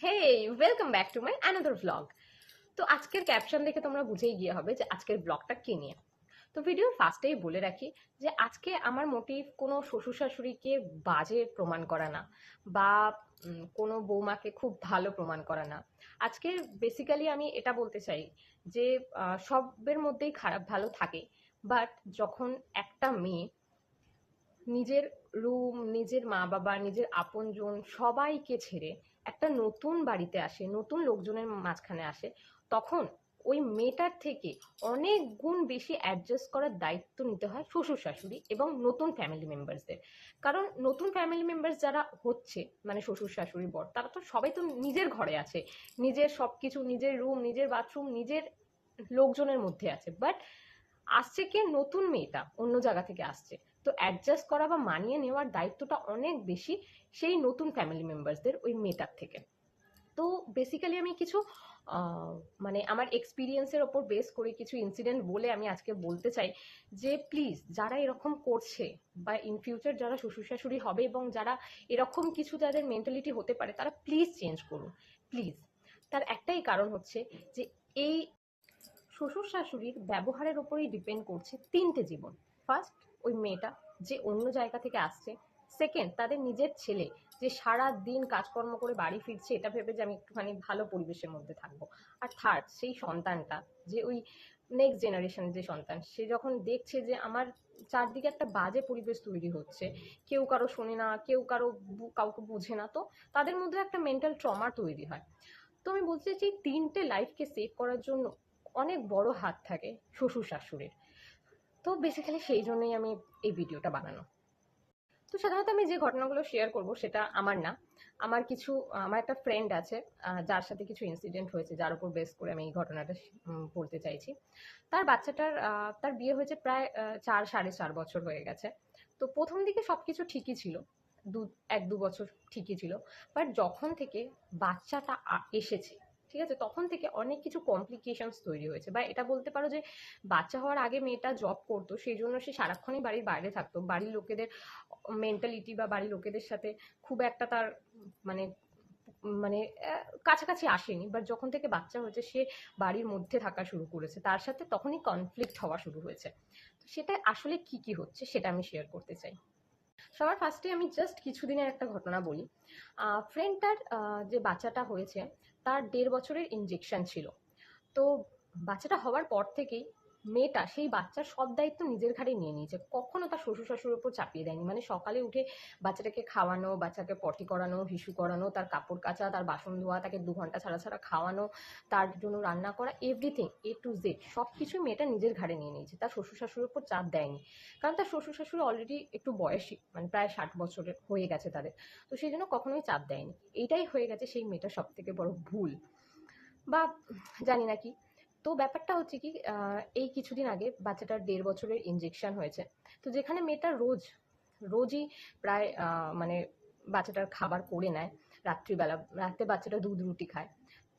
Hey, welcome back to my another vlog. তো আজকের caption দেখে তোমরা বুঝেই গিয়ে হবে যে আজকের ব্লগটা কি নিয়ে। তো ভিডিওর ফার্স্টেই বলে রাখি যে আজকে আমার মোটিভ কোনো শ্বশুর শাশুড়িকে বাজে প্রমাণ করা না, বা কোনো বৌমাকে খুব ভালো প্রমাণ করা না। আজকে বেসিক্যালি আমি এটা বলতে চাই যে সবের মধ্যেই খারাপ ভালো থাকে, বাট যখন একটা মেয়ে নিজের রুম, নিজের মা বাবা, নিজের আপনজন সবাইকে ছেড়ে একটা নতুন বাড়িতে আসে, নতুন লোকজনের মাঝখানে আসে, তখন ওই মেয়েটার থেকে অনেক গুণ বেশি অ্যাডজাস্ট করার দায়িত্ব নিতে হয় শ্বশুর শাশুড়ি এবং নতুন ফ্যামিলি মেম্বার্সদের। কারণ নতুন ফ্যামিলি মেম্বার্স যারা হচ্ছে, মানে শ্বশুর শাশুড়ি বর, তারা তো সবাই তো নিজের ঘরে আছে, নিজের সব কিছু, নিজের রুম, নিজের বাথরুম, নিজের লোকজনের মধ্যে আছে। বাট আসছে কে, নতুন মেয়েটা অন্য জায়গা থেকে আসছে, তো অ্যাডজাস্ট করা বা মানিয়ে নেওয়ার দায়িত্বটা অনেক বেশি সেই নতুন ফ্যামিলি মেম্বার্সদের ওই মেয়েটার থেকে। তো বেসিক্যালি আমি কিছু মানে আমার এক্সপিরিয়েন্সের ওপর বেস করে কিছু ইনসিডেন্ট বলে আমি আজকে বলতে চাই যে প্লিজ যারা এরকম করছে বা ইন ফিউচার যারা শ্বশুর শাশুড়ি হবে এবং যারা এরকম কিছু যাদের মেন্টালিটি হতে পারে, তারা প্লিজ চেঞ্জ করুন, প্লিজ। তার একটাই কারণ হচ্ছে যে এই শ্বশুর শাশুড়ির ব্যবহারের ওপরেই ডিপেন্ড করছে তিনটে জীবন। ফার্স্ট, ওই মেয়েটা যে অন্য জায়গা থেকে আসছে। সেকেন্ড, তাদের নিজের ছেলে যে সারা দিন কাজকর্ম করে বাড়ি ফিরছে এটা ভেবে যে আমি একটুখানি ভালো পরিবেশের মধ্যে থাকবো। আর থার্ড, সেই সন্তানটা যে ওই নেক্সট জেনারেশনের যে সন্তান, সে যখন দেখছে যে আমার চারদিকে একটা বাজে পরিবেশ তৈরি হচ্ছে, কেউ কারো শোনে না, কেউ কাউকে বুঝে না, তো তাদের মধ্যে একটা মেন্টাল ট্রমা তৈরি হয়। তো আমি বলতে চাইছি এই তিনটে লাইফকে সেভ করার জন্য অনেক বড় হাত থাকে শ্বশুর শাশুড়ির। তো বেসিক্যালি সেই জন্যই আমি এই ভিডিওটা বানানো। তো সাধারণত আমি যে ঘটনাগুলো শেয়ার করব সেটা আমার না, আমার কিছু আমার একটা ফ্রেন্ড আছে, যার সাথে কিছু ইনসিডেন্ট হয়েছে, যার উপর বেস করে আমি এই ঘটনাটা বলতে চাইছি। তার বাচ্চাটার তার বিয়ে হয়েছে প্রায় 4 সাড়ে 4 বছর হয়ে গেছে। তো প্রথম দিকে সবকিছু ঠিকই ছিল, 1-2 বছর ঠিকই ছিল। বাট যখন থেকে বাচ্চাটা এসেছে, ঠিক আছে, তখন থেকে অনেক কিছু কমপ্লিকেশনস তৈরি হয়েছে। বা এটা বলতে পারো যে বাচ্চা হওয়ার আগে মেয়েটা জব করতো, সেই জন্য সে সারাক্ষণই বাড়ির বাইরে থাকতো, বাড়ির লোকেদের মেন্টালিটি বা বাড়ির লোকেদের সাথে খুব একটা তার মানে মানে কাছাকাছি আসেনি। বাট যখন থেকে বাচ্চা হয়েছে সে বাড়ির মধ্যে থাকা শুরু করেছে, তার সাথে তখনই কনফ্লিক্ট হওয়া শুরু হয়েছে। তো সেটা আসলে কি কি হচ্ছে সেটা আমি শেয়ার করতে চাই। সবার ফার্স্টে আমি জাস্ট কিছুদিনের একটা ঘটনা বলি। ফ্রেন্ডটার যে বাচ্চাটা হয়েছে, তার 1.5 বছরের ইনজেকশন ছিল। তো বাচ্চাটা হওয়ার পর থেকেই মেয়েটা সেই বাচ্চার সব দায়িত্ব নিজের ঘাড়ে নিয়ে নিয়েছে, কখনো তার শ্বশুর শাশুড়ির উপর চাপিয়ে দেয়নি। মানে সকালে উঠে বাচ্চাটাকে খাওয়ানো, বাচ্চাকে পটি করানো, হিসু করানো, তার কাপড় কাচা, তার বাসন ধোয়া, তাকে 2 ঘন্টা ছাড়া ছাড়া খাওয়ানো, তার জন্য রান্না করা, এভরিথিং A to Z সব কিছুই মেয়েটা নিজের ঘাড়ে নিয়ে নিয়েছে, তার শ্বশুর শাশুড়ির উপর চাপ দেয়নি। কারণ তার শ্বশুর শাশুড়ি অলরেডি একটু বয়সী, মানে প্রায় 60 বছরের হয়ে গেছে তাদের। তো সেই জন্য কখনোই চাপ দেয়নি। এইটাই হয়ে গেছে সেই মেয়েটার সব থেকে বড় ভুল, বা জানি না কি। তো ব্যাপারটা হচ্ছে কি, এই কিছুদিন আগে বাচ্চাটার 1.5 বছরের ইনজেকশন হয়েছে। তো যেখানে মেয়েটা রোজই প্রায় মানে বাচ্চাটার খাবার করে নেয় রাত্রিবেলা, রাতে বাচ্চাটা দুধ রুটি খায়।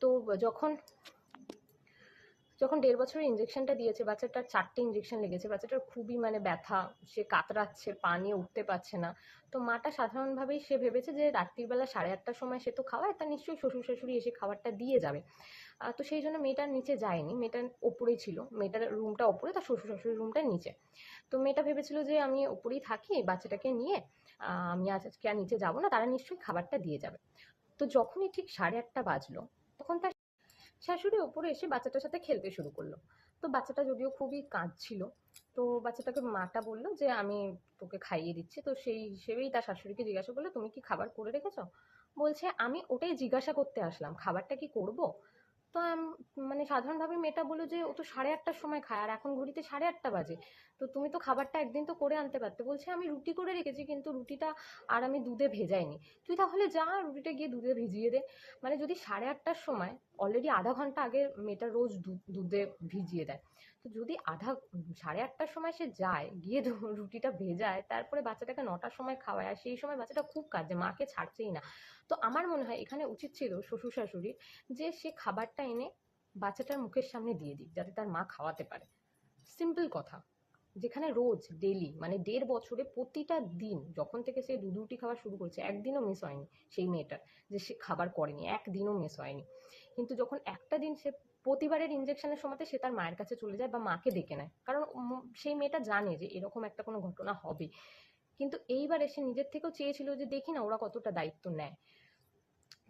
তো যখন যখন 1.5 বছরের ইনজেকশনটা দিয়েছে, বাচ্চাটার 4টে ইনজেকশন লেগেছে, বাচ্চাটার খুবই মানে ব্যথা, সে কাতরাচ্ছে, পা নিয়ে উঠতে পারছে না। তো মাটা সাধারণভাবেই সে ভেবেছে যে রাত্রিবেলা 8:30টার সময় সে তো খাওয়ায়, তা নিশ্চয়ই শ্বশুর শাশুড়ি এসে খাবারটা দিয়ে যাবে। তো সেই জন্য মেয়েটার নিচে যায়নি, মেয়েটার ওপরেই ছিল, মেয়েটার রুমটা ওপরে, তার শ্বশুর শাশুড়ির রুমটা নিচে। তো মেয়েটা ভেবেছিল যে আমি ওপরেই থাকি বাচ্চাটাকে নিয়ে, আমি আজকে আর নিচে যাবো না, তারা নিশ্চয়ই খাবারটা দিয়ে যাবে। তো যখনই ঠিক 8:30 বাজলো, তখন তার শাশুড়ি ওপরে এসে বাচ্চাটার সাথে খেলতে শুরু করলো। তো বাচ্চাটা যদিও খুবই কাঁদছিল, তো বাচ্চাটাকে মাটা বললো যে আমি তোকে খাইয়ে দিচ্ছি। তো সেই হিসেবেই তার শাশুড়িকে জিজ্ঞাসা করলো, তুমি কি খাবার করে রেখেছো? বলছে আমি ওটাই জিজ্ঞাসা করতে আসলাম, খাবারটা কি করব? তো মানে সাধারণভাবে মেয়েটা বললো যে ও তো 8:30টার সময় খায়, আর এখন ঘড়িতে 8:30 বাজে, তো তুমি তো খাবারটা একদিন তো করে আনতে পারতে। বলছে আমি রুটি করে রেখেছি, কিন্তু রুটিটা আর আমি দুধে ভেজাইনি। তুই তাহলে যা রুটিটা গিয়ে দুধে ভিজিয়ে দে। মানে যদি 8:30টার সময়, অলরেডি আধা ঘন্টা আগে মেয়েটা রোজ দুধে ভিজিয়ে দেয়, তো যদি 8:30টার সময় সে যায় গিয়ে রুটিটা ভেজায়, তারপরে বাচ্চাটাকে 9টার সময় খাওয়ায়, আর সেই সময় বাচ্চাটা খুব কাঁদছে, মাকে ছাড়ছেই না। তো আমার মনে হয় এখানে উচিত ছিল শ্বশুর শাশুড়ির যে সে খাবারটা এনে বাচ্চাটার মুখের সামনে দিয়ে দিক, যাতে তার মা খাওয়াতে পারে। সিম্পল কথা। যেখানে রোজ ডেলি মানে 1.5 বছরে প্রতিটা দিন যখন থেকে সে দুধ রুটি খাওয়া শুরু করেছে একদিনও মিস হয়নি সেই মেয়েটার, যে সে খাবার করেনি, একদিনও মিস হয়নি। কিন্তু যখন একটা দিন সে প্রতিবারের ইঞ্জেকশনের সময়তে সে তার মায়ের কাছে চলে যায় বা মাকে ডেকে নেয়, কারণ সেই মেয়েটা জানে যে এরকম একটা কোনো ঘটনা হবে। কিন্তু এইবারে সে নিজের থেকেও চেয়েছিল যে দেখি না ওরা কতটা দায়িত্ব নেয়।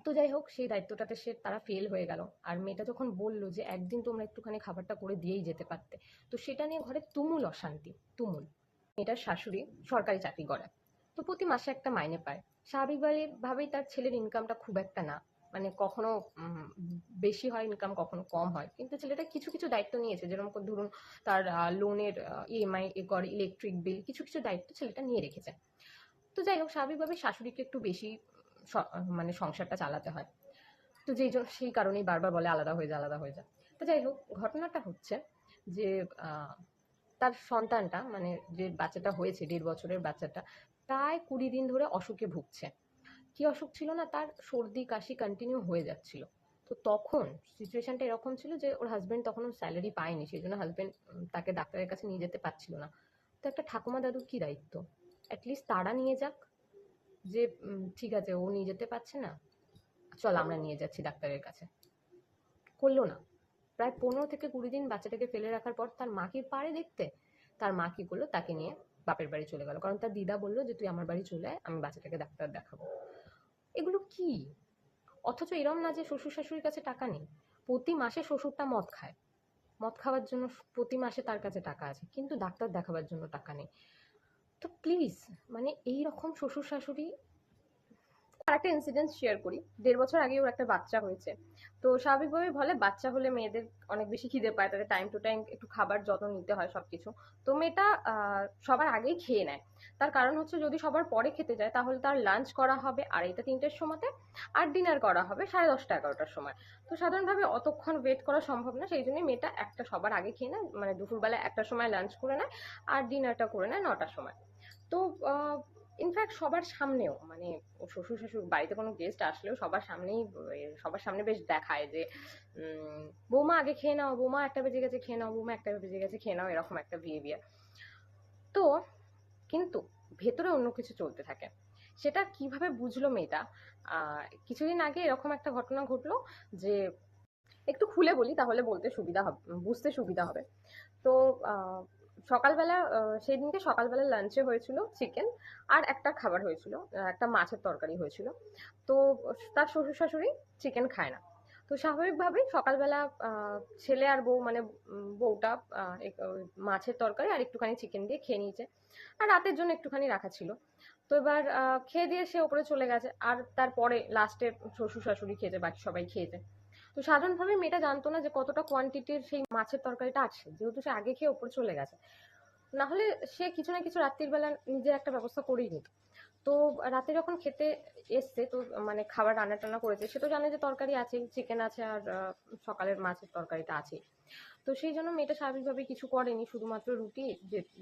তো যাই হোক, সেই দায়িত্বটাতে তারা ফেল হয়ে গেল। আর মেয়েটা যখন বলল যে একদিন তোমরা একটুখানি খাবারটা করে দিয়েই যেতে পারতে, তো সেটা নিয়ে ঘরে তুমুল অশান্তি, তুমুল। মেয়েটার শাশুড়ি সরকারি চাকরি করে, তো প্রতি মাসে একটা মাইনে পায়। স্বাভাবিকভাবেই তার ছেলের ইনকামটা খুব একটা না, মানে কখনো বেশি হয় ইনকাম, কখনো কম হয়, কিন্তু ছেলেটা কিছু কিছু দায়িত্ব নিয়েছে, যেরকম ধরুন তার লোনের ইএমআই করে, ইলেকট্রিক বিল, কিছু কিছু দায়িত্ব ছেলেটা নিয়ে রেখেছে। তো যাই হোক, স্বাভাবিকভাবে শাশুড়িকে একটু বেশি মানে সংসারটা চালাতে হয়। তো যেই জন্য সেই কারণেই বারবার বলে আলাদা হয়ে যা, আলাদা হয়ে যা। তো যাই হোক, ঘটনাটা হচ্ছে যে তার সন্তানটা মানে যে বাচ্চাটা হয়েছে 1.5 বছরের বাচ্চাটা প্রায় 20 দিন ধরে অসুখে ভুগছে। কি অসুখ ছিল না, তার সর্দি কাশি কন্টিনিউ হয়ে যাচ্ছিল। তো তখন সিচুয়েশনটা এরকম ছিল যে ওর হাজবেন্ড তখন স্যালারি পায়নি, সেই জন্য হাজবেন্ড তাকে ডাক্তারের কাছে নিয়ে যেতে পারছিল না। তো একটা ঠাকুমা দাদুর কি দায়িত্ব, অ্যাটলিস্ট তারা নিয়ে যাক, যে ঠিক আছে ও নিয়ে যেতে পারছে না, চল আমরা নিয়ে যাচ্ছি ডাক্তারের কাছে। করলো না। প্রায় 15 থেকে 20 দিন বাচ্চাটাকে ফেলে রাখার পর তার মা কি পারে দেখতে, তার মা কি করলো, তাকে নিয়ে বাপের বাড়ি চলে গেল, কারণ তার দিদা বললো যে তুই আমার বাড়ি চলে আয়, আমি বাচ্চাটাকে ডাক্তার দেখাবো। এগুলো কি? অথচ এরম না যে শ্বশুর শাশুড়ির কাছে টাকা নেই, প্রতি মাসে শ্বশুরটা মদ খায়, মদ খাওয়ার জন্য প্রতি মাসে তার কাছে টাকা আছে, কিন্তু ডাক্তার দেখাবার জন্য টাকা নেই। তো প্লিজ, মানে এই রকম শ্বশুর শাশুড়ি। আরেকটা ইনসিডেন্ট শেয়ার করি। 1.5 বছর আগে ওর একটা বাচ্চা হয়েছে। তো স্বাভাবিকভাবেই বলে বাচ্চা হলে মেয়েদের অনেক বেশি খিদে পায়, তাদের টাইম টু টাইম একটু খাবার যত্ন নিতে হয় সবকিছু। তো মেয়েটা সবার আগেই খেয়ে নেয়। তার কারণ হচ্ছে যদি সবার পরে খেতে যায় তাহলে তার লাঞ্চ করা হবে 2:30-3টের সময়তে, আর ডিনার করা হবে 10:30-11টার সময়। তো সাধারণভাবে অতক্ষণ ওয়েট করা সম্ভব না, সেই জন্যই মেয়েটা একটা সবার আগে খেয়ে নেয়, মানে দুপুরবেলা 1টার সময় লাঞ্চ করে নেয়, আর ডিনারটা করে নেয় 9টার সময়। তো ইনফ্যাক্ট সবার সামনেও, মানে ও শ্বশুর শাশুড়ি বাড়িতে কোনো গেস্ট আসলেও সবার সামনেই, সবার সামনে বেশ দেখায় যে বৌমা আগে খেয়ে নাও, বৌমা 1টা বেজে গেছে খেয়ে নাও, বৌমা 1টা বেজে গেছে খেয়ে নাও, এরকম একটা বিহেভিয়ার। তো কিন্তু ভেতরে অন্য কিছু চলতে থাকে। সেটা কিভাবে বুঝলো মেয়েটা, কিছুদিন আগে এরকম একটা ঘটনা ঘটলো, যে একটু খুলে বলি তাহলে বলতে সুবিধা হবে, বুঝতে সুবিধা হবে। তো সকালবেলা, সেদিনকে সকালবেলা লাঞ্চে হয়েছিল চিকেন, আর একটা খাবার হয়েছিল, একটা মাছের তরকারি হয়েছিল। তো তার শ্বশুর শাশুড়ি চিকেন খায় না। তো স্বাভাবিকভাবেই সকালবেলা ছেলে আর বউ, মানে বউটা মাছের তরকারি আর একটুখানি চিকেন দিয়ে খেয়ে নিয়েছে, আর রাতের জন্য একটুখানি রাখা ছিল। তো এবার খেয়ে দিয়ে সে ওপরে চলে গেছে, আর তারপরে লাস্টে শ্বশুর শাশুড়ি খেয়েছে, বাকি সবাই খেয়েছে। তো সাধারণভাবে মেয়েটা জানতো না যে কতটা কোয়ান্টিটির সেই মাছের তরকারিটা আছে, যেহেতু সে আগে খেয়ে ওপরে চলে গেছে। না হলে সে কিছু না কিছু রাত্রির বেলা নিজের একটা ব্যবস্থা করেই নিত। তো রাতে যখন খেতে এসছে, তো মানে খাবার রান্না টান্না করেছে, সে তো জানে যে তরকারি আছে, চিকেন আছে, আর সকালের মাছের তরকারিটা আছে। তো সেই জন্য মেয়েটা স্বাভাবিকভাবে কিছু করেনি, শুধুমাত্র রুটি,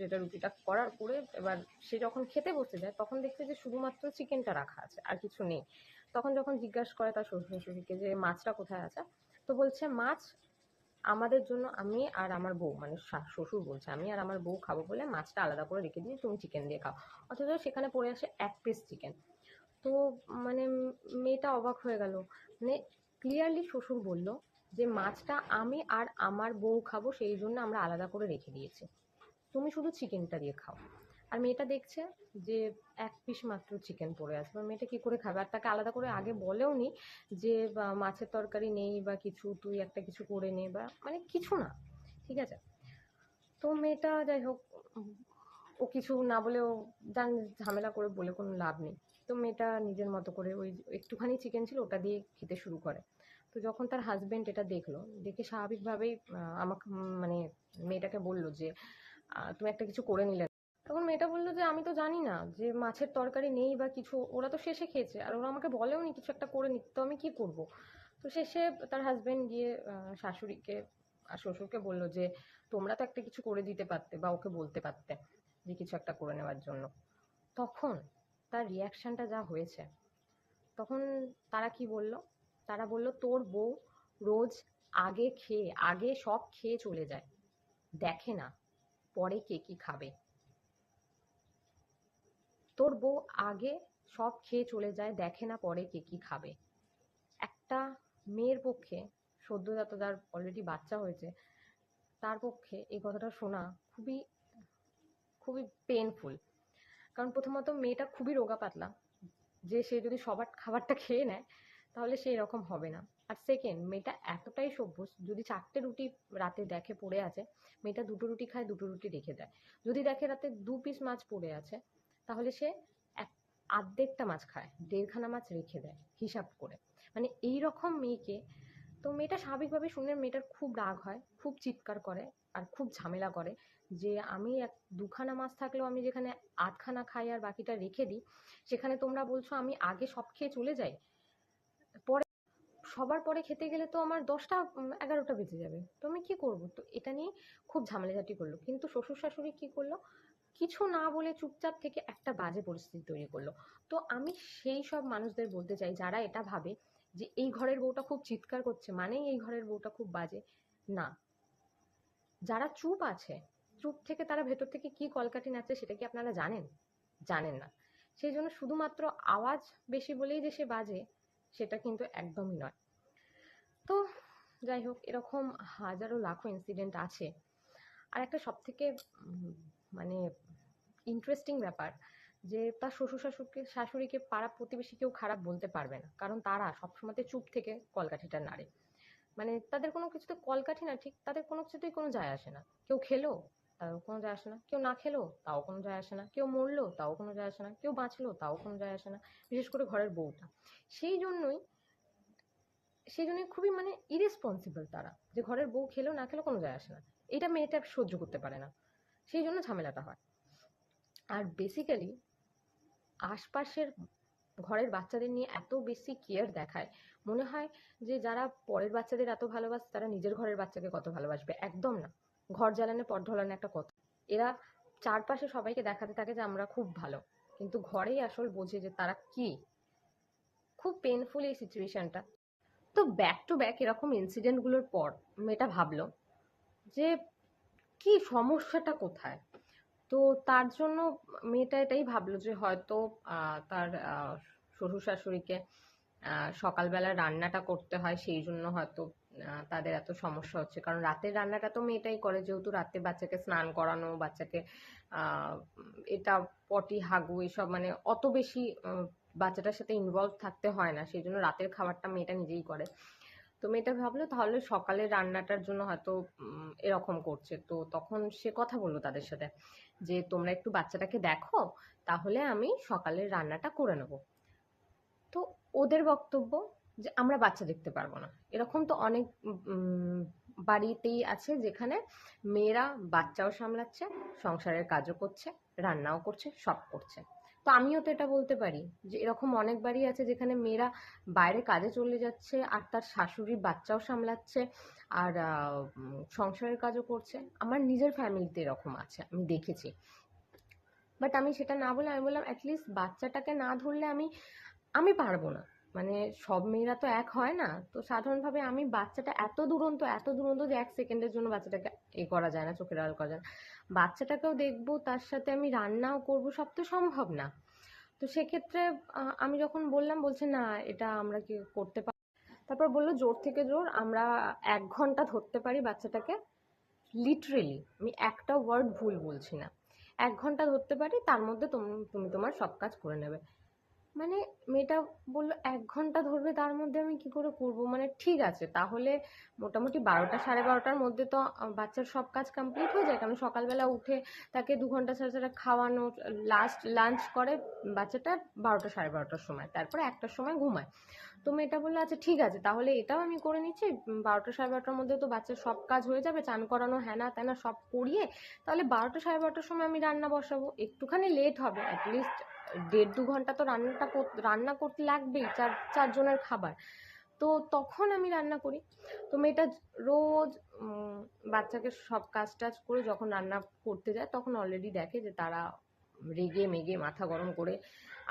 যেটা রুটিটা করার পরে এবার সে যখন খেতে বসতে যায় তখন দেখছে যে শুধুমাত্র চিকেনটা রাখা আছে, আর কিছু নেই। তখন যখন জিজ্ঞাসা করে তার শ্বশুর শাশুড়িকে যে মাছটা কোথায় আছে, তো বলছে মাছ আমাদের জন্য, আমি আর আমার বউ, মানে শ্বশুর বলছে আমি আর আমার বউ খাবো বলে মাছটা আলাদা করে রেখে দিয়েছি, তুমি চিকেন দিয়ে খাও। অথচ সেখানে পড়ে আসে 1 পিস চিকেন। তো মানে মেয়েটা অবাক হয়ে গেল। মানে ক্লিয়ারলি শ্বশুর বলল যে মাছটা আমি আর আমার বউ খাবো, সেই জন্য আমরা আলাদা করে রেখে দিয়েছি, তুমি শুধু চিকেনটা দিয়ে খাও। আর মেয়েটা দেখছে যে 1 পিস মাত্র চিকেন পড়ে আছে, এবার মেয়েটা কি করে খাবে? আর তাকে আলাদা করে আগে বলেও নি যে মাছের তরকারি নেই বা কিছু, তুই একটা কিছু করে নে, বা মানে কিছু না। ঠিক আছে, তো মেয়েটা যাই হোক, ও কিছু না বলেও জান, ঝামেলা করে বলে কোনো লাভ নেই। তো মেয়েটা নিজের মতো করে ওই একটুখানি চিকেন ছিল ওটা দিয়ে খেতে শুরু করে। তো যখন তার হাজবেন্ড এটা দেখলো, দেখে স্বাভাবিকভাবেই আমাকে মানে মেয়েটাকে বলল যে তুমি একটা কিছু করে নিলে। তখন মেয়েটা বললো যে আমি তো জানি না যে মাছের তরকারি নেই বা কিছু, ওরা তো শেষে খেয়েছে, আর ওরা আমাকে বলেও নি কিছু একটা করে নিতে, তো আমি কি করব? তো শেষে তার হাজবেন্ড গিয়ে শাশুড়িকে আর শ্বশুরকে বলল যে তোমরা তো একটা কিছু করে দিতে পারতে বা ওকে বলতে পারতে যে কিছু একটা করে নেওয়ার জন্য। তখন তার রিয়াকশনটা যা হয়েছে, তখন তারা কি বলল, তারা বলল তোর বউ রোজ আগে সব খেয়ে চলে যায়, দেখে না, পরে কে কি খাবে। তোর বউ আগে সব খেয়ে চলে যায়, দেখে না পরে কে কি খাবে। একটা মেয়ের পক্ষে, সদ্যোজাত যার অলরেডি বাচ্চা হয়েছে, তার পক্ষে এই কথাটা শোনা খুবই খুবই পেইনফুল। কারণ প্রথমত মেয়েটা খুবই রোগা পাতলা, যে সে যদি সবার খাবারটা খেয়ে নেয় তাহলে সে এরকম হবে না। আর সেকেন্ড, মেয়েটা এতটাই সভ্য, যদি 4টে রুটি রাতে দেখে পড়ে আছে, মেয়েটা 2টো রুটি খায়, 2টো রুটি রেখে দেয়। যদি দেখে রাতে 2 পিস মাছ পড়ে আছে, তাহলে সে এক আর্ধেকটা মাছ খায়, 1.5খানা মাছ রেখে দেয় হিসাব করে। মানে এই রকম মেয়েকে, তো মেয়েটা স্বাভাবিকভাবে শুনে মেয়েটার খুব রাগ হয়, খুব চিৎকার করে আর খুব ঝামেলা করে যে আমি 2খানা মাছ থাকলেও আমি যেখানে 8খানা খাই আর বাকিটা রেখে দিই, সেখানে তোমরা বলছো আমি আগে সব খেয়ে চলে যাই, পরে সবার পরে খেতে গেলে তো আমার 10টা 11টা বেজে যাবে, তো আমি কি করবো। তো এটা নিয়ে খুব ঝামেলাঝাটি করলো, কিন্তু শ্বশুর শাশুড়ি কি করলো, কিছু না বলে চুপচাপ থেকে একটা বাজে পরিস্থিতি তৈরি করলো। তো আমি সেই সব মানুষদের বলতে চাই যারা এটা ভাবে যে এই ঘরের বউটা খুব চিৎকার করছে মানেই এই ঘরের বউটা খুব বাজে। না, যারা চুপ আছে, চুপ থেকে তারা ভেতর থেকে কি কলকাঠি নাচে সেটা কি আপনারা জানেন? জানেন না। সেই জন্য শুধুমাত্র আওয়াজ বেশি বলেই যে সে বাজে, সেটা কিন্তু একদমই নয়। তো যাই হোক, এরকম হাজারো লাখো ইনসিডেন্ট আছে। আর একটা সব থেকে মানে ইন্টারেস্টিং ব্যাপার, যে তার শ্বশুর শাশুড়িকে পাড়া প্রতিবেশী কেউ খারাপ বলতে পারবে না, কারণ তারা সবসময় চুপ থেকে কলকাঠিটা নাড়ে। মানে তাদের কোনো কিছুতে কলকাঠি না, ঠিক তাদের কোনো কিছুতেই কোনো যায় আসে না। কেউ খেলো তাও কোনো যায় আসে না, কেউ না খেলো তাও কোনো যায় আসে না, কেউ মরলো তাও কোনো যায় আসে না, কেউ বাঁচলো তাও কোনো যায় আসে না, বিশেষ করে ঘরের বউটা। সেই জন্যই সেই জন্যই খুবই মানে ইরেসপন্সিবল তারা, যে ঘরের বউ খেলো না খেলো কোনো যায় আসে না, এটা মেয়েটা সহ্য করতে পারে না, সেই জন্য ঝামেলাটা হয়। আর বেসিক্যালি আশপাশের ঘরের বাচ্চাদের নিয়ে এত বেশি কেয়ার দেখায়, মনে হয় যে যারা পরের বাচ্চাদের এত ভালোবাসে তারা নিজের ঘরের বাচ্চাকে কত ভালোবাসবে। একদম না। ঘর জ্বালানে পথ ঢলানো একটা কথা। এরা চারপাশে সবাইকে দেখাতে থাকে যে আমরা খুব ভালো, কিন্তু ঘরেই আসল বোঝে যে তারা কি। খুব পেনফুল এই সিচুয়েশনটা। তো ব্যাক টু ব্যাক এরকম ইনসিডেন্টগুলোর পর মেয়েটা ভাবলো যে কি সমস্যাটা কোথায়। তো তার জন্য মেয়েটা এটাই ভাবলো যে হয়তো তার শ্বশুর শাশুড়িকে সকালবেলা রান্নাটা করতে হয়, সেই জন্য হয়তো তাদের এত সমস্যা হচ্ছে। কারণ রাতের রান্নাটা তো মেয়েটাই করে, যেহেতু রাতে বাচ্চাকে স্নান করানো, বাচ্চাকে আহ, এটা পটি হাগু এসব মানে অত বেশি বাচ্চাটার সাথে ইনভলভ থাকতে হয় না, সেই জন্য রাতের খাবারটা মেয়েটা নিজেই করে। তো মেয়েটা ভাবলো তাহলে সকালের রান্নাটার জন্য হয়তো এরকম করছে। তো তখন সে কথা বললো তাদের সাথে যে তোমরা একটু বাচ্চাটাকে দেখো, তাহলে আমি সকালের রান্নাটা করে নেবো। তো ওদের বক্তব্য যে আমরা বাচ্চা দেখতে পারবো না। এরকম তো অনেক বাড়িতেই আছে যেখানে মেয়েরা বাচ্চাও সামলাচ্ছে, সংসারের কাজও করছে, রান্নাও করছে, সব করছে। তো আমিও তো এটা বলতে পারি যে এরকম অনেক বাড়ি আছে যেখানে মেয়েরা বাইরে কাজে চলে যাচ্ছে আর তার শাশুড়ি বাচ্চাও সামলাচ্ছে আর সংসারের কাজও করছে। আমার নিজের ফ্যামিলিতে এরকম আছে, আমি দেখেছি। বাট আমি সেটা না বলে আমি বললাম অ্যাটলিস্ট বাচ্চাটাকে না ধরলে আমি আমি পারবো না। মানে সব মেয়েরা তো এক হয় না, তো সাধারণভাবে আমি বাচ্চাটা এত দুরন্ত যে 1 সেকেন্ডের জন্য বাচ্চাটাকে করা যায় না, চোখের আড়াল করা যায় না। বাচ্চাটাকেও দেখবো, তার সাথে আমি রান্নাও করব, সব তো সম্ভব না। তো সেক্ষেত্রে আমি যখন বললাম, বলছে না এটা আমরা কি করতে পারি। তারপর বললো জোর থেকে জোর আমরা 1 ঘন্টা ধরতে পারি বাচ্চাটাকে। লিটারেলি আমি একটা ওয়ার্ড ভুল বলছি না, 1 ঘন্টা ধরতে পারি, তার মধ্যে তুমি তোমার সব কাজ করে নেবে। মানে মেয়েটা বললো 1 ঘন্টা ধরবে, তার মধ্যে আমি কি করে করব। মানে ঠিক আছে, তাহলে মোটামুটি 12টা 12:30টার মধ্যে তো বাচ্চার সব কাজ কমপ্লিট হয়ে যায়, কারণ সকালবেলা উঠে তাকে 2 ঘন্টা ছাড়া ছাড়া খাওয়ানো, লাস্ট লাঞ্চ করে বাচ্চাটা 12টা 12:30টার সময়, তারপরে 1টার সময় ঘুমায়। তো মেয়েটা বললো আচ্ছা ঠিক আছে, তাহলে এটাও আমি করে নিচ্ছি, 12টা 12:30টার মধ্যে তো বাচ্চার সব কাজ হয়ে যাবে, চান করানো হ্যানা ত্যানা সব করিয়ে তাহলে 12টা 12:30টার সময় আমি রান্না বসাবো। একটুখানি লেট হবে, অ্যাটলিস্ট 1.5-2 ঘন্টা তো রান্না করতে লাগবেই, চারজনের খাবার। তো তখন আমি রান্না করি। তো মেয়েটা রোজ বাচ্চাকে সব কাজ টাজ করে যখন রান্না করতে যায়, তখন অলরেডি দেখে যে তারা রেগে মেগে মাথা গরম করে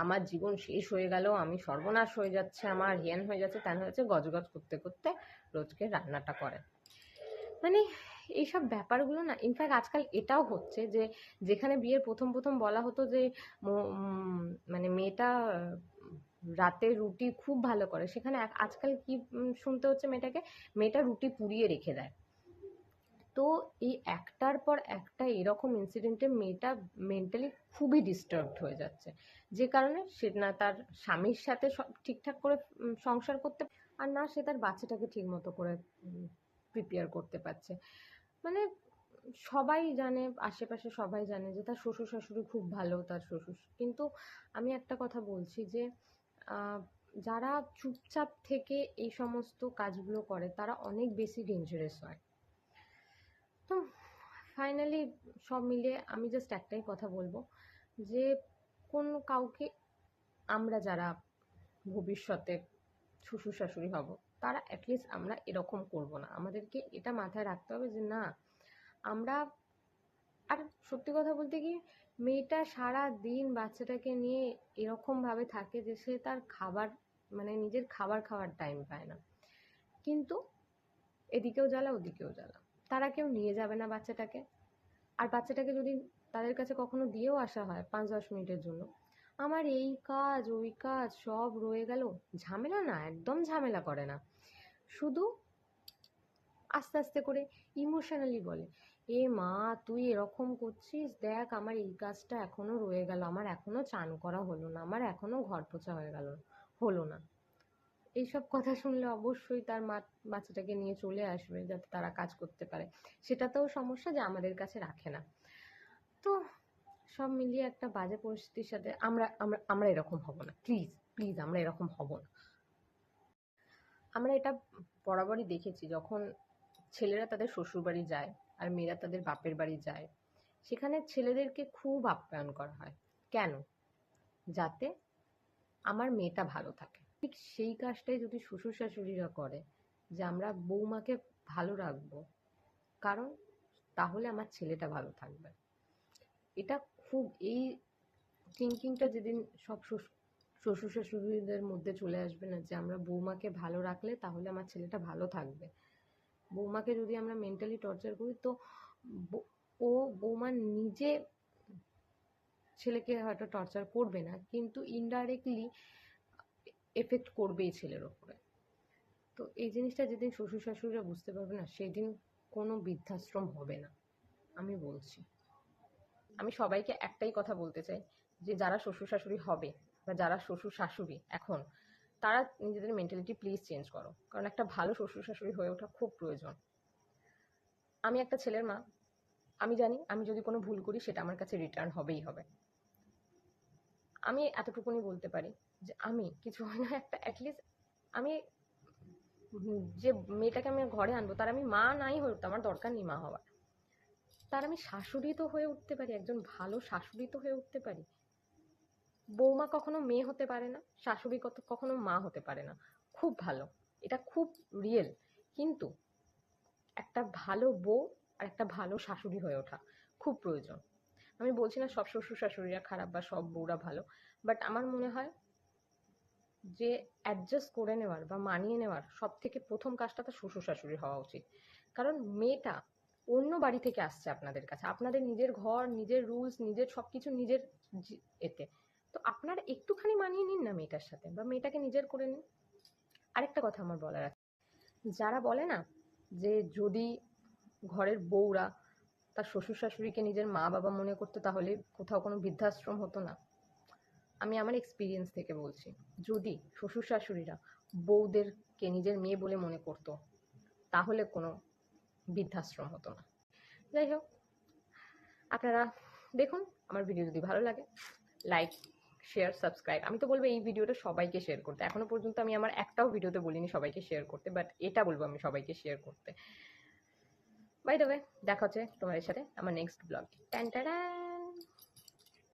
আমার জীবন শেষ হয়ে গেল, আমি সর্বনাশ হয়ে যাচ্ছে, আমার জ্ঞান হয়ে যাচ্ছে, ত্যান হয়ে যাচ্ছে, গজগজ করতে করতে রোজকে রান্নাটা করে। মানে এইসব ব্যাপারগুলো না, ইনফ্যাক্ট আজকাল এটাও হচ্ছে যে যেখানে বিয়ের প্রথম প্রথম বলা হতো যে মানে মেয়েটা রাতে রুটি খুব ভালো করে, সেখানে আজকাল কি শুনতে হচ্ছে মেয়েটাকে, মেয়েটা রুটি পুড়িয়ে রেখে দেয়। তো এই একটার পর একটা এরকম ইনসিডেন্টে মেয়েটা মেন্টালি খুবই ডিস্টার্বড হয়ে যাচ্ছে, যে কারণে সে না তার স্বামীর সাথে ঠিকঠাক করে সংসার করতে, আর না সে তার বাচ্চাটাকে ঠিক মতো করে প্রিপেয়ার করতে পারছে। মানে সবাই জানে, আশেপাশে সবাই জানে যে তার শ্বশুর শাশুড়ি খুব ভালো, তার শ্বশুর, কিন্তু আমি একটা কথা বলছি যে যারা চুপচাপ থেকে এই সমস্ত কাজগুলো করে তারা অনেক বেশি ডেঞ্জারাস হয়। তো ফাইনালি সব মিলিয়ে আমি জাস্ট একটাই কথা বলবো যে কাউকে, আমরা যারা ভবিষ্যতে শ্বশুর শাশুড়ি হব তারা অ্যাটলিস্ট আমরা এরকম করব না। আমাদেরকে এটা মাথায় রাখতে হবে যে না আমরা, আর সত্যি কথা বলতে কি, মেয়েটা সারা দিন বাচ্চাটাকে নিয়ে এরকমভাবে থাকে যে সে তার খাবার, মানে নিজের খাবার খাওয়ার টাইম পায় না, কিন্তু এদিকেও জ্বালা ওদিকেও জ্বালা, তারা কেউ নিয়ে যাবে না বাচ্চাটাকে। আর বাচ্চাটাকে যদি তাদের কাছে কখনো দিয়েও আসা হয় 5-10 মিনিটের জন্য, আমার এই কাজ ওই কাজ সব রয়ে গেল, ঝামেলা না, একদম ঝামেলা করে না, শুধু আস্তে আস্তে করে ইমোশনালি বলে, এ মা তুই এরকম করছিস, দেখ আমার এই কাজটা এখনো রয়ে গেল, আমার এখনো চান করা হলো না, আমার এখনো ঘর পোছা হলো না। এইসব কথা শুনলে অবশ্যই তার বাচ্চাটাকে নিয়ে চলে আসবে যাতে তারা কাজ করতে পারে। সেটাতেও সমস্যা যে আমাদের কাছে রাখে না। তো সব মিলিয়ে একটা বাজে পরিস্থিতির সাথে আমরা আমরা আমরা এরকম হব না, প্লিজ প্লিজ আমরা এরকম হব না। আমরা এটা বরাবরই দেখেছি, যখন ছেলেরা তাদের শ্বশুর বাড়ি যায় আর মেয়েরা তাদের বাপের বাড়ি যায়, সেখানে ছেলেদেরকে খুব আপ্যায়ন করা হয়। কেন? যাতে আমার মেয়েটা ভালো থাকে। ঠিক সেই কাজটাই যদি শ্বশুর শাশুড়িরা করে, যে আমরা বৌমাকে ভালো রাখবো, কারণ তাহলে আমার ছেলেটা ভালো থাকবে। এটা খুব, এই থিঙ্কিংটা যেদিন সব শ্বশুর শাশুড়িদের মধ্যে চলে আসবে না, যে আমরা বৌমাকে ভালো রাখলে তাহলে আমার ছেলেটা ভালো থাকবে, বৌমাকে যদি আমরা মেন্টালি টর্চার করি তো ও বৌমা নিজে ছেলেকে হয়তো টর্চার করবে না, কিন্তু ইনডাইরেক্টলি এফেক্ট করবেই ছেলের ওপরে। তো এই জিনিসটা যেদিন শ্বশুর শাশুড়িরা বুঝতে পারবে না, সেদিন কোনো বৃদ্ধাশ্রম হবে না, আমি বলছি। আমি সবাইকে একটাই কথা বলতে চাই, যে যারা শ্বশুর শাশুড়ি হবে বা যারা শ্বশুর শাশুড়ি এখন, তারা নিজেদের মেন্টালিটি প্লিজ চেঞ্জ করো, কারণ একটা ভালো শ্বশুর শাশুড়ি হয়ে ওঠা খুব প্রয়োজন। আমি একটা ছেলের মা, আমি জানি আমি যদি কোনো ভুল করি সেটা আমার কাছে রিটার্ন হবেই হবে। আমি এতটুকুনি বলতে পারি যে আমি কিছু হয় না, একটা অ্যাটলিস্ট আমি যে মেয়েটাকে আমি ঘরে আনবো তার আমি মা নাই হয়ে উঠতে আমার দরকার নেই মা হওয়ার, তার আমি শাশুড়ি তো হয়ে উঠতে পারি, একজন ভালো শাশুড়ি তো হয়ে উঠতে পারি। বৌমা কখনো মেয়ে হতে পারে না, শাশুড়ি কখনো মা হতে পারে না, খুব ভালো, এটা খুব রিয়েল। কিন্তু একটা ভালো বউ আর একটা ভালো শাশুড়ি হয়ে ওঠা খুব প্রয়োজন। আমি বলছি না সব শ্বশুর শাশুড়িরা খারাপ বা সব বউরা ভালো, বাট আমার মনে হয় যে অ্যাডজাস্ট করে নেওয়ার বা মানিয়ে নেওয়ার সব থেকে প্রথম কাজটা তো শ্বশুর শাশুড়ি হওয়া উচিত। কারণ মেয়েটা অন্য বাড়ি থেকে আসছে আপনাদের কাছে, আপনাদের নিজের ঘর, নিজের রুলস, নিজের সব কিছু নিজের এতে, তো আপনারা একটুখানি মানিয়ে নিন না মেয়েটার সাথে, বা মেয়েটাকে নিজের করে নিন। আরেকটা কথা আমার বলার আছে, যারা বলে না যে যদি ঘরের বউরা তার শ্বশুর শাশুড়িকে নিজের মা বাবা মনে করতো তাহলে কোথাও কোনো বৃদ্ধাশ্রম হতো না, আমি আমার এক্সপিরিয়েন্স থেকে বলছি, যদি শ্বশুর শাশুড়িরা বউদেরকে নিজের মেয়ে বলে মনে করতো তাহলে কোনো বৃদ্ধাশ্রম হতো না। যাই হোক, আপনারা দেখুন, আমার ভিডিও যদি ভালো লাগে লাইক শেয়ার সাবস্ক্রাইব, আমি তো বলবো এই ভিডিওটা সবাইকে শেয়ার করতে, এখনো পর্যন্ত আমি আমার একটাও ভিডিওতে বলিনি সবাইকে শেয়ার করতে, বাট এটা বলবো আমি সবাইকে শেয়ার করতে। বাই দ্য ওয়ে, দেখা হচ্ছে তোমাদের সাথে আমার নেক্সট ব্লগে। টান টাটা।